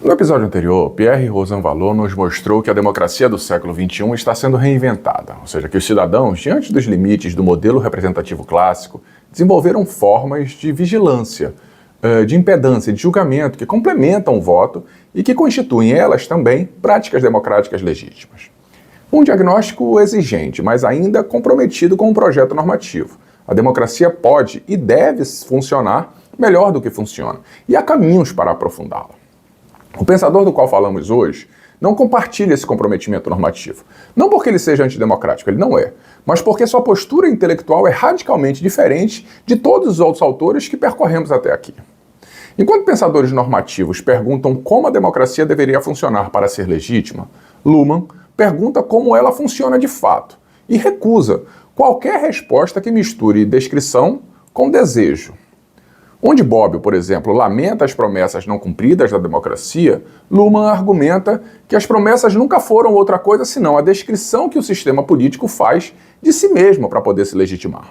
No episódio anterior, Pierre Rosanvallon nos mostrou que a democracia do século XXI está sendo reinventada, ou seja, que os cidadãos, diante dos limites do modelo representativo clássico, desenvolveram formas de vigilância, de impedância, de julgamento que complementam o voto e que constituem elas também práticas democráticas legítimas. Um diagnóstico exigente, mas ainda comprometido com um projeto normativo. A democracia pode e deve funcionar melhor do que funciona, e há caminhos para aprofundá-la. O pensador do qual falamos hoje não compartilha esse comprometimento normativo. Não porque ele seja antidemocrático, ele não é, mas porque sua postura intelectual é radicalmente diferente de todos os outros autores que percorremos até aqui. Enquanto pensadores normativos perguntam como a democracia deveria funcionar para ser legítima, Luhmann pergunta como ela funciona de fato e recusa qualquer resposta que misture descrição com desejo. Onde Bobbio, por exemplo, lamenta as promessas não cumpridas da democracia, Luhmann argumenta que as promessas nunca foram outra coisa senão a descrição que o sistema político faz de si mesmo para poder se legitimar.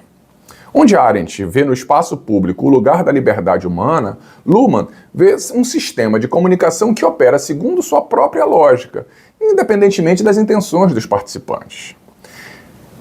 Onde Arendt vê no espaço público o lugar da liberdade humana, Luhmann vê um sistema de comunicação que opera segundo sua própria lógica, independentemente das intenções dos participantes.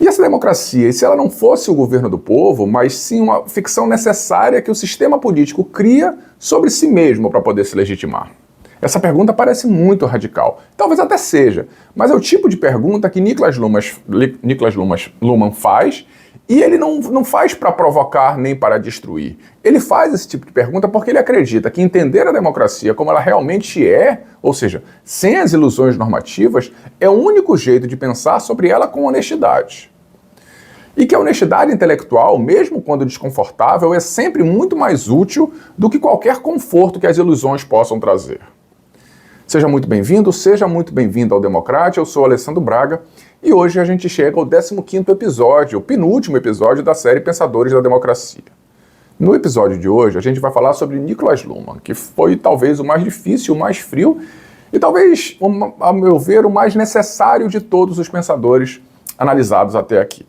E essa democracia, e se ela não fosse o governo do povo, mas sim uma ficção necessária que o sistema político cria sobre si mesmo para poder se legitimar? Essa pergunta parece muito radical. Talvez até seja, mas é o tipo de pergunta que Niklas Luhmann faz, e ele não faz para provocar nem para destruir. Ele faz esse tipo de pergunta porque ele acredita que entender a democracia como ela realmente é, ou seja, sem as ilusões normativas, é o único jeito de pensar sobre ela com honestidade. E que a honestidade intelectual, mesmo quando desconfortável, é sempre muito mais útil do que qualquer conforto que as ilusões possam trazer. Seja muito bem-vindo, seja muito bem-vindo ao Democrate, eu sou Alessandro Braga e hoje a gente chega ao 15º episódio, o penúltimo episódio da série Pensadores da Democracia. No episódio de hoje a gente vai falar sobre Niklas Luhmann, que foi talvez o mais difícil, o mais frio e talvez, a meu ver, o mais necessário de todos os pensadores analisados até aqui.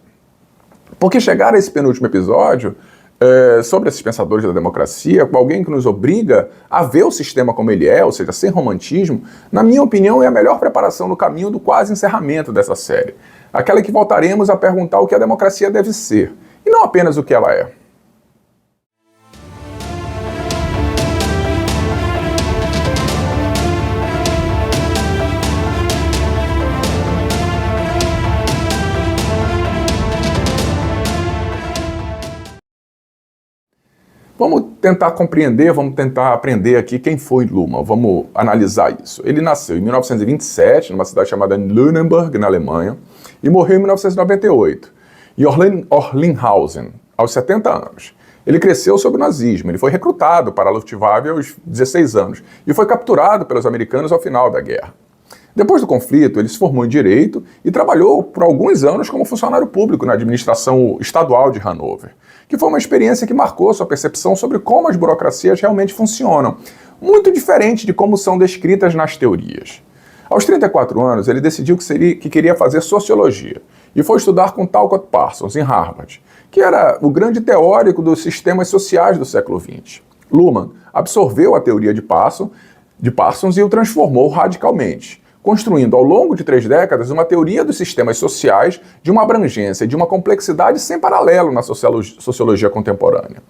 Porque chegar a esse penúltimo episódio sobre esses pensadores da democracia, com alguém que nos obriga a ver o sistema como ele é, ou seja, sem romantismo, na minha opinião é a melhor preparação no caminho do quase encerramento dessa série. Aquela que voltaremos a perguntar o que a democracia deve ser, e não apenas o que ela é. Vamos tentar compreender, vamos tentar aprender aqui quem foi Luhmann, vamos analisar isso. Ele nasceu em 1927, numa cidade chamada Lüneburg, na Alemanha, e morreu em 1998, em Oerlinghausen, aos 70 anos. Ele cresceu sob o nazismo, ele foi recrutado para a Luftwaffe aos 16 anos e foi capturado pelos americanos ao final da guerra. Depois do conflito, ele se formou em Direito e trabalhou por alguns anos como funcionário público na administração estadual de Hannover, que foi uma experiência que marcou sua percepção sobre como as burocracias realmente funcionam, muito diferente de como são descritas nas teorias. Aos 34 anos, ele decidiu que queria fazer Sociologia e foi estudar com Talcott Parsons, em Harvard, que era o grande teórico dos sistemas sociais do século XX. Luhmann absorveu a teoria de Parsons e o transformou radicalmente, construindo ao longo de 3 décadas uma teoria dos sistemas sociais de uma abrangência e de uma complexidade sem paralelo na sociologia contemporânea.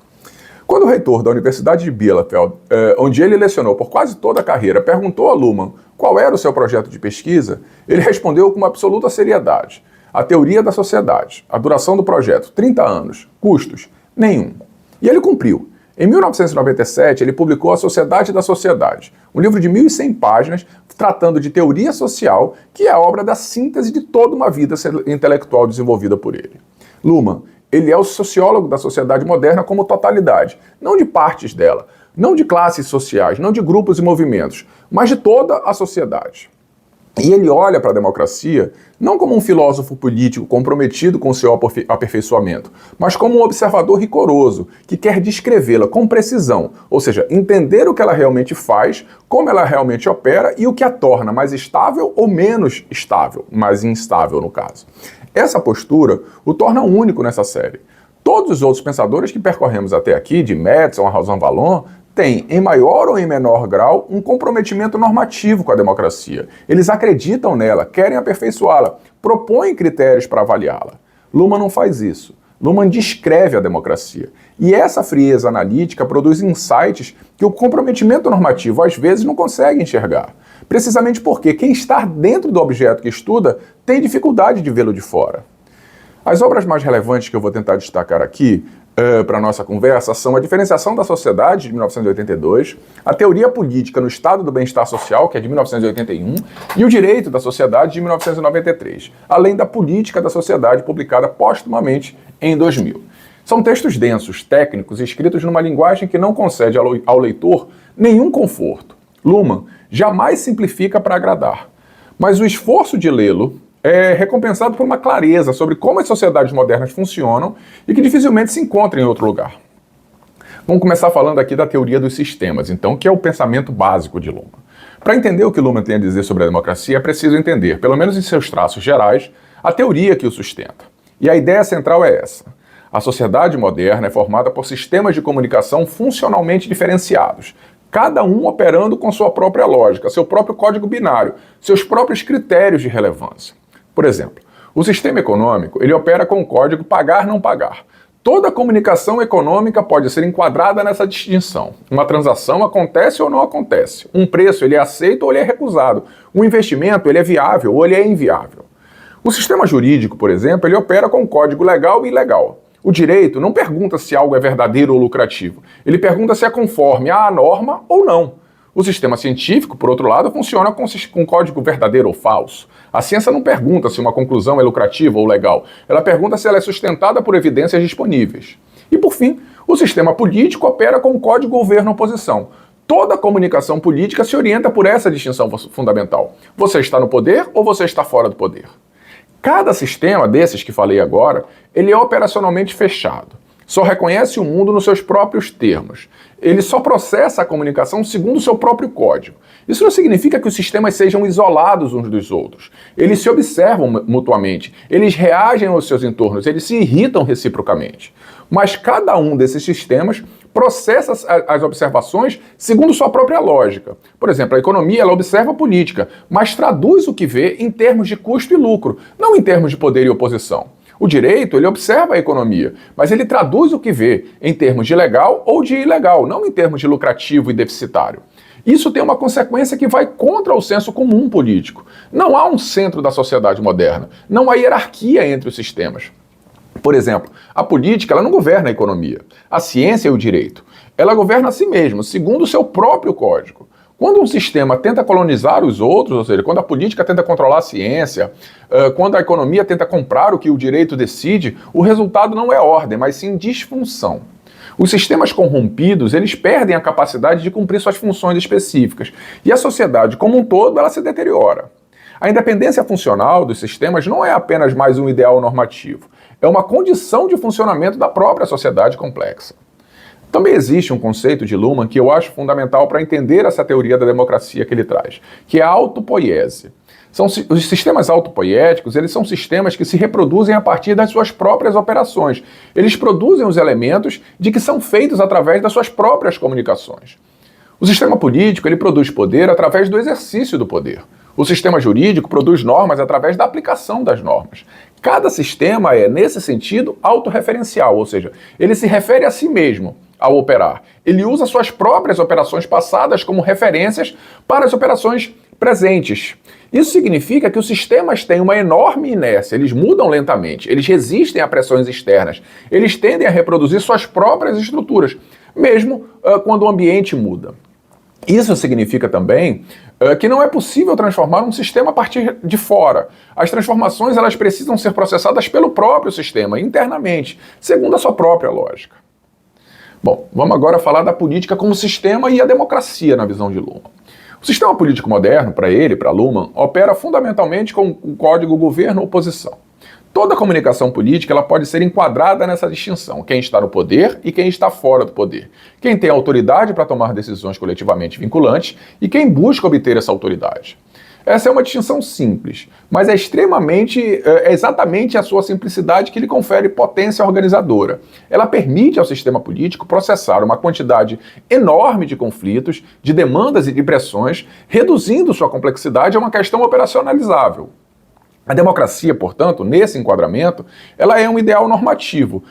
Quando o reitor da Universidade de Bielefeld, onde ele lecionou por quase toda a carreira, perguntou a Luhmann qual era o seu projeto de pesquisa, ele respondeu com uma absoluta seriedade: a teoria da sociedade, a duração do projeto, 30 anos, custos, nenhum. E ele cumpriu. Em 1997, ele publicou A Sociedade da Sociedade, um livro de 1.100 páginas tratando de teoria social, que é a obra da síntese de toda uma vida intelectual desenvolvida por ele. Luhmann, ele é o sociólogo da sociedade moderna como totalidade, não de partes dela, não de classes sociais, não de grupos e movimentos, mas de toda a sociedade. E ele olha para a democracia não como um filósofo político comprometido com seu aperfeiçoamento, mas como um observador rigoroso, que quer descrevê-la com precisão, ou seja, entender o que ela realmente faz, como ela realmente opera e o que a torna mais estável ou menos estável, mais instável no caso. Essa postura o torna único nessa série. Todos os outros pensadores que percorremos até aqui, de Madison a Rosanvallon, têm, em maior ou em menor grau, um comprometimento normativo com a democracia. Eles acreditam nela, querem aperfeiçoá-la, propõem critérios para avaliá-la. Luhmann não faz isso. Luhmann descreve a democracia. E essa frieza analítica produz insights que o comprometimento normativo às vezes não consegue enxergar. Precisamente porque quem está dentro do objeto que estuda tem dificuldade de vê-lo de fora. As obras mais relevantes que eu vou tentar destacar aqui para a nossa conversa são A Diferenciação da Sociedade, de 1982, A Teoria Política no Estado do Bem-Estar Social, que é de 1981, e O Direito da Sociedade, de 1993, além da Política da Sociedade, publicada póstumamente em 2000. São textos densos, técnicos, escritos numa linguagem que não concede ao leitor nenhum conforto. Luhmann jamais simplifica para agradar, mas o esforço de lê-lo é recompensado por uma clareza sobre como as sociedades modernas funcionam e que dificilmente se encontra em outro lugar. Vamos começar falando aqui da teoria dos sistemas, então, que é o pensamento básico de Luhmann. Para entender o que Luhmann tem a dizer sobre a democracia, é preciso entender, pelo menos em seus traços gerais, a teoria que o sustenta. E a ideia central é essa. A sociedade moderna é formada por sistemas de comunicação funcionalmente diferenciados, cada um operando com sua própria lógica, seu próprio código binário, seus próprios critérios de relevância. Por exemplo, o sistema econômico, ele opera com o código pagar-não pagar. Toda comunicação econômica pode ser enquadrada nessa distinção. Uma transação acontece ou não acontece. Um preço, ele é aceito ou ele é recusado. Um investimento, ele é viável ou ele é inviável. O sistema jurídico, por exemplo, ele opera com o código legal e ilegal. O direito não pergunta se algo é verdadeiro ou lucrativo. Ele pergunta se é conforme à norma ou não. O sistema científico, por outro lado, funciona com código verdadeiro ou falso. A ciência não pergunta se uma conclusão é lucrativa ou legal. Ela pergunta se ela é sustentada por evidências disponíveis. E, por fim, o sistema político opera com o código governo-oposição. Toda comunicação política se orienta por essa distinção fundamental. Você está no poder ou você está fora do poder? Cada sistema desses que falei agora, ele é operacionalmente fechado. Só reconhece o mundo nos seus próprios termos. Ele só processa a comunicação segundo o seu próprio código. Isso não significa que os sistemas sejam isolados uns dos outros. Eles se observam mutuamente, eles reagem aos seus entornos, eles se irritam reciprocamente. Mas cada um desses sistemas processa as observações segundo sua própria lógica. Por exemplo, a economia, ela observa a política, mas traduz o que vê em termos de custo e lucro, não em termos de poder e oposição. O direito, ele observa a economia, mas ele traduz o que vê em termos de legal ou de ilegal, não em termos de lucrativo e deficitário. Isso tem uma consequência que vai contra o senso comum político. Não há um centro da sociedade moderna, não há hierarquia entre os sistemas. Por exemplo, a política, ela não governa a economia. A ciência e o direito, ela governa a si mesma, segundo o seu próprio código. Quando um sistema tenta colonizar os outros, ou seja, quando a política tenta controlar a ciência, quando a economia tenta comprar o que o direito decide, o resultado não é ordem, mas sim disfunção. Os sistemas corrompidos, eles perdem a capacidade de cumprir suas funções específicas. E a sociedade como um todo, ela se deteriora. A independência funcional dos sistemas não é apenas mais um ideal normativo. É uma condição de funcionamento da própria sociedade complexa. Também existe um conceito de Luhmann que eu acho fundamental para entender essa teoria da democracia que ele traz, que é a autopoiese. Os sistemas autopoiéticos, eles são sistemas que se reproduzem a partir das suas próprias operações. Eles produzem os elementos de que são feitos através das suas próprias comunicações. O sistema político, ele produz poder através do exercício do poder. O sistema jurídico produz normas através da aplicação das normas. Cada sistema é, nesse sentido, autorreferencial, ou seja, ele se refere a si mesmo ao operar. Ele usa suas próprias operações passadas como referências para as operações presentes. Isso significa que os sistemas têm uma enorme inércia, eles mudam lentamente, eles resistem a pressões externas, eles tendem a reproduzir suas próprias estruturas, mesmo quando o ambiente muda. Isso significa também que não é possível transformar um sistema a partir de fora. As transformações, elas precisam ser processadas pelo próprio sistema, internamente, segundo a sua própria lógica. Bom, vamos agora falar da política como sistema e a democracia na visão de Luhmann. O sistema político moderno, para Luhmann, opera fundamentalmente com o código governo-oposição. Toda comunicação política ela pode ser enquadrada nessa distinção, quem está no poder e quem está fora do poder. Quem tem autoridade para tomar decisões coletivamente vinculantes e quem busca obter essa autoridade. Essa é uma distinção simples, mas é exatamente a sua simplicidade que lhe confere potência organizadora. Ela permite ao sistema político processar uma quantidade enorme de conflitos, de demandas e de pressões, reduzindo sua complexidade a uma questão operacionalizável. A democracia, portanto, nesse enquadramento, ela é um ideal normativo.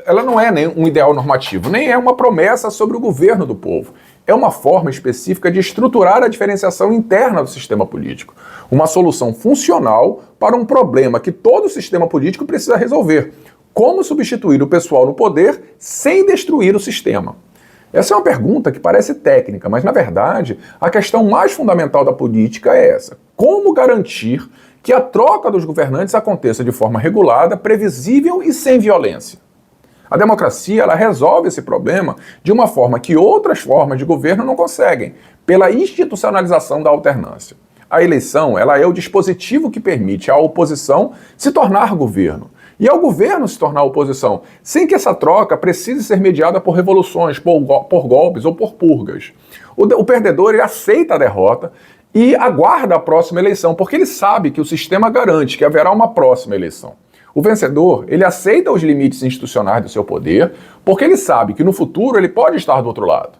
Ela não é nem um ideal normativo, nem é uma promessa sobre o governo do povo. É uma forma específica de estruturar a diferenciação interna do sistema político. Uma solução funcional para um problema que todo sistema político precisa resolver. Como substituir o pessoal no poder sem destruir o sistema? Essa é uma pergunta que parece técnica, mas, na verdade, a questão mais fundamental da política é essa. Como garantir que a troca dos governantes aconteça de forma regulada, previsível e sem violência? A democracia, ela resolve esse problema de uma forma que outras formas de governo não conseguem, pela institucionalização da alternância. A eleição, ela é o dispositivo que permite à oposição se tornar governo. E ao governo se tornar oposição, sem que essa troca precise ser mediada por revoluções, por golpes ou por purgas. O perdedor, ele aceita a derrota e aguarda a próxima eleição, porque ele sabe que o sistema garante que haverá uma próxima eleição. O vencedor, ele aceita os limites institucionais do seu poder, porque ele sabe que no futuro ele pode estar do outro lado.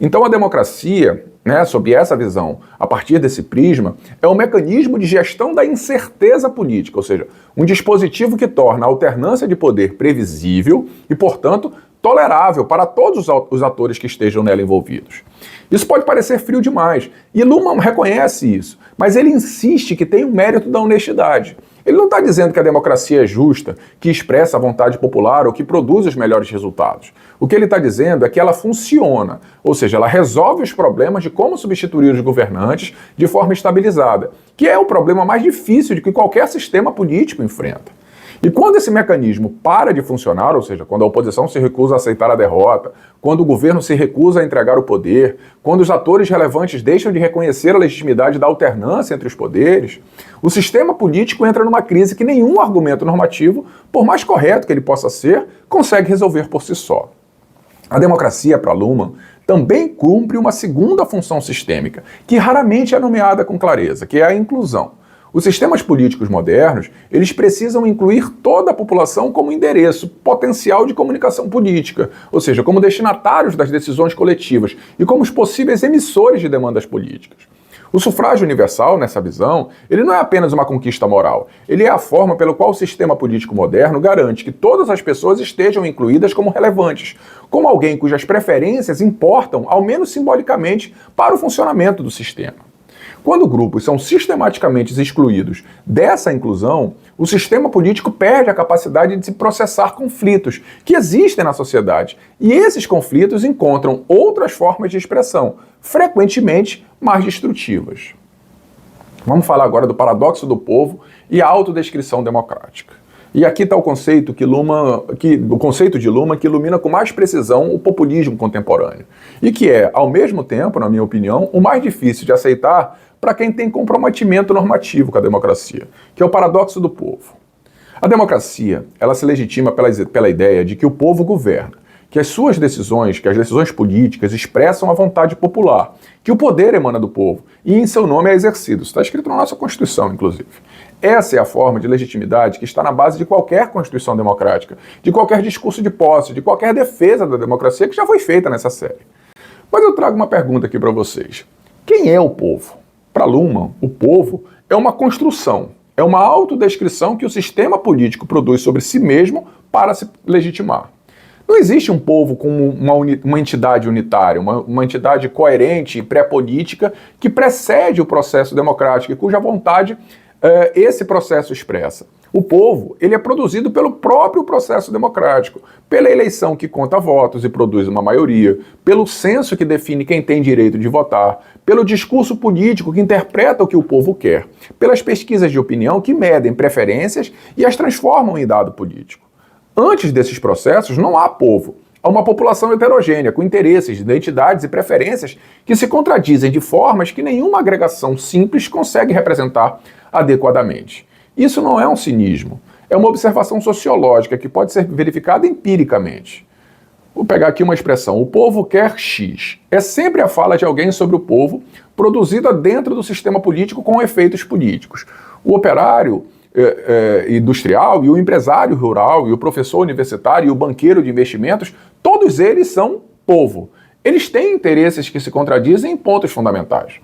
Então a democracia, sob essa visão, a partir desse prisma, é um mecanismo de gestão da incerteza política, ou seja, um dispositivo que torna a alternância de poder previsível e, portanto, tolerável para todos os atores que estejam nela envolvidos. Isso pode parecer frio demais, e Luhmann reconhece isso, mas ele insiste que tem o mérito da honestidade. Ele não está dizendo que a democracia é justa, que expressa a vontade popular ou que produz os melhores resultados. O que ele está dizendo é que ela funciona, ou seja, ela resolve os problemas de como substituir os governantes de forma estabilizada, que é o problema mais difícil de que qualquer sistema político enfrenta. E quando esse mecanismo para de funcionar, ou seja, quando a oposição se recusa a aceitar a derrota, quando o governo se recusa a entregar o poder, quando os atores relevantes deixam de reconhecer a legitimidade da alternância entre os poderes, o sistema político entra numa crise que nenhum argumento normativo, por mais correto que ele possa ser, consegue resolver por si só. A democracia, para Luhmann, também cumpre uma segunda função sistêmica, que raramente é nomeada com clareza, que é a inclusão. Os sistemas políticos modernos, eles precisam incluir toda a população como endereço potencial de comunicação política, ou seja, como destinatários das decisões coletivas e como os possíveis emissores de demandas políticas. O sufrágio universal, nessa visão, ele não é apenas uma conquista moral, ele é a forma pela qual o sistema político moderno garante que todas as pessoas estejam incluídas como relevantes, como alguém cujas preferências importam, ao menos simbolicamente, para o funcionamento do sistema. Quando grupos são sistematicamente excluídos dessa inclusão, o sistema político perde a capacidade de se processar conflitos que existem na sociedade, e esses conflitos encontram outras formas de expressão, frequentemente mais destrutivas. Vamos falar agora do paradoxo do povo e a autodescrição democrática. E aqui está o conceito de Luhmann que ilumina com mais precisão o populismo contemporâneo. E que é, ao mesmo tempo, na minha opinião, o mais difícil de aceitar para quem tem comprometimento normativo com a democracia, que é o paradoxo do povo. A democracia, ela se legitima pela ideia de que o povo governa, que as suas decisões, que as decisões políticas expressam a vontade popular, que o poder emana do povo e em seu nome é exercido. Isso está escrito na nossa Constituição, inclusive. Essa é a forma de legitimidade que está na base de qualquer Constituição democrática, de qualquer discurso de posse, de qualquer defesa da democracia que já foi feita nessa série. Mas eu trago uma pergunta aqui para vocês. Quem é o povo? Para Luhmann, o povo é uma construção, é uma autodescrição que o sistema político produz sobre si mesmo para se legitimar. Não existe um povo como uma entidade unitária, uma entidade coerente e pré-política que precede o processo democrático e cuja vontade esse processo expressa. O povo, ele é produzido pelo próprio processo democrático, pela eleição que conta votos e produz uma maioria, pelo censo que define quem tem direito de votar, pelo discurso político que interpreta o que o povo quer, pelas pesquisas de opinião que medem preferências e as transformam em dado político. Antes desses processos, não há povo. Há uma população heterogênea, com interesses, identidades e preferências que se contradizem de formas que nenhuma agregação simples consegue representar adequadamente. Isso não é um cinismo, é uma observação sociológica que pode ser verificada empiricamente. Vou pegar aqui uma expressão, o povo quer X. É sempre a fala de alguém sobre o povo, produzida dentro do sistema político com efeitos políticos. O operário industrial e o empresário rural e o professor universitário e o banqueiro de investimentos, todos eles são povo. Eles têm interesses que se contradizem em pontos fundamentais.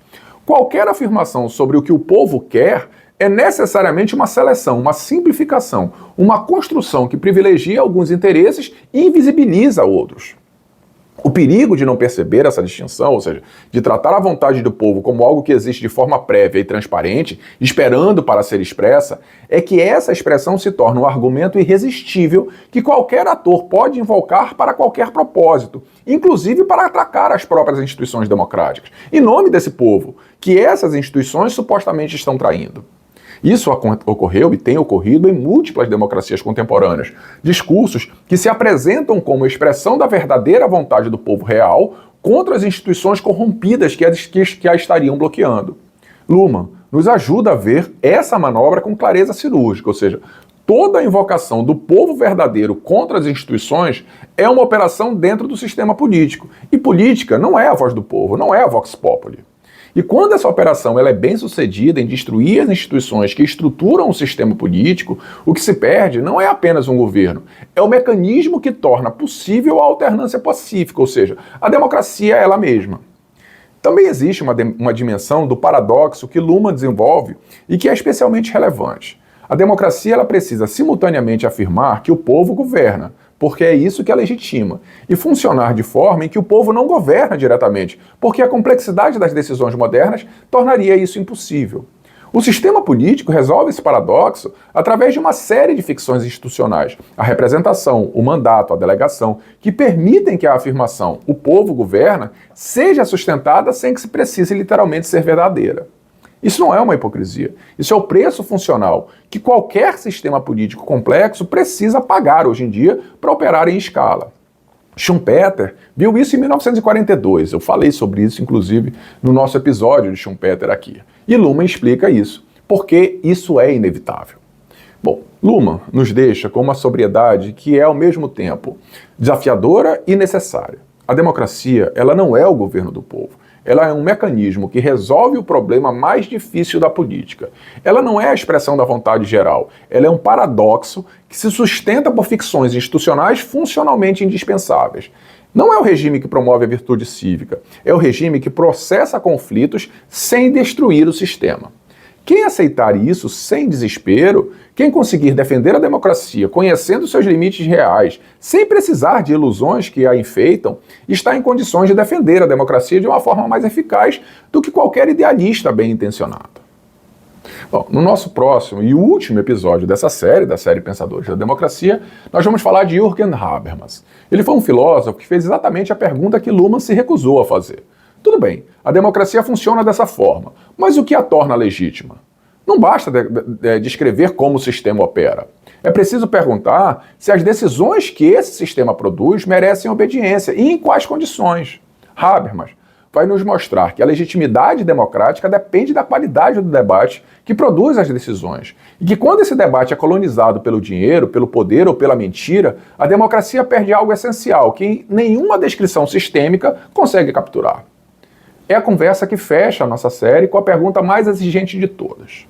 Qualquer afirmação sobre o que o povo quer é necessariamente uma seleção, uma simplificação, uma construção que privilegia alguns interesses e invisibiliza outros. O perigo de não perceber essa distinção, ou seja, de tratar a vontade do povo como algo que existe de forma prévia e transparente, esperando para ser expressa, é que essa expressão se torna um argumento irresistível que qualquer ator pode invocar para qualquer propósito, inclusive para atacar as próprias instituições democráticas, em nome desse povo, que essas instituições supostamente estão traindo. Isso ocorreu e tem ocorrido em múltiplas democracias contemporâneas. Discursos que se apresentam como expressão da verdadeira vontade do povo real contra as instituições corrompidas que a estariam bloqueando. Luhmann nos ajuda a ver essa manobra com clareza cirúrgica, ou seja, toda a invocação do povo verdadeiro contra as instituições é uma operação dentro do sistema político. E política não é a voz do povo, não é a vox populi. E quando essa operação ela é bem sucedida em destruir as instituições que estruturam o sistema político, o que se perde não é apenas um governo, é o mecanismo que torna possível a alternância pacífica, ou seja, a democracia ela mesma. Também existe uma dimensão do paradoxo que Luhmann desenvolve e que é especialmente relevante. A democracia ela precisa simultaneamente afirmar que o povo governa, porque é isso que a legitima, e funcionar de forma em que o povo não governa diretamente, porque a complexidade das decisões modernas tornaria isso impossível. O sistema político resolve esse paradoxo através de uma série de ficções institucionais, a representação, o mandato, a delegação, que permitem que a afirmação "o povo governa" seja sustentada sem que se precise literalmente ser verdadeira. Isso não é uma hipocrisia. Isso é o preço funcional que qualquer sistema político complexo precisa pagar hoje em dia para operar em escala. Schumpeter viu isso em 1942. Eu falei sobre isso, inclusive, no nosso episódio de Schumpeter aqui. E Luhmann explica isso, porque isso é inevitável. Bom, Luhmann nos deixa com uma sobriedade que é, ao mesmo tempo, desafiadora e necessária. A democracia, ela não é o governo do povo. Ela é um mecanismo que resolve o problema mais difícil da política. Ela não é a expressão da vontade geral. Ela é um paradoxo que se sustenta por ficções institucionais funcionalmente indispensáveis. Não é o regime que promove a virtude cívica. É o regime que processa conflitos sem destruir o sistema. Quem aceitar isso sem desespero, quem conseguir defender a democracia conhecendo seus limites reais, sem precisar de ilusões que a enfeitam, está em condições de defender a democracia de uma forma mais eficaz do que qualquer idealista bem-intencionado. Bom, no nosso próximo e último episódio dessa série, da série Pensadores da Democracia, nós vamos falar de Jürgen Habermas. Ele foi um filósofo que fez exatamente a pergunta que Luhmann se recusou a fazer. Tudo bem, a democracia funciona dessa forma, mas o que a torna legítima? Não basta descrever como o sistema opera. É preciso perguntar se as decisões que esse sistema produz merecem obediência e em quais condições. Habermas vai nos mostrar que a legitimidade democrática depende da qualidade do debate que produz as decisões. E que quando esse debate é colonizado pelo dinheiro, pelo poder ou pela mentira, a democracia perde algo essencial que nenhuma descrição sistêmica consegue capturar. É a conversa que fecha a nossa série com a pergunta mais exigente de todas.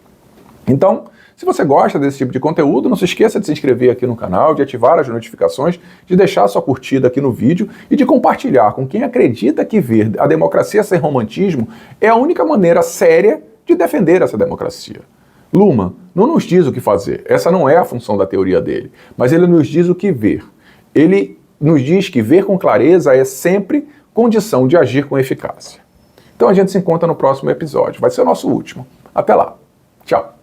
Então, se você gosta desse tipo de conteúdo, não se esqueça de se inscrever aqui no canal, de ativar as notificações, de deixar sua curtida aqui no vídeo e de compartilhar com quem acredita que ver a democracia sem romantismo é a única maneira séria de defender essa democracia. Luhmann não nos diz o que fazer, essa não é a função da teoria dele, mas ele nos diz o que ver. Ele nos diz que ver com clareza é sempre condição de agir com eficácia. Então a gente se encontra no próximo episódio. Vai ser o nosso último. Até lá. Tchau.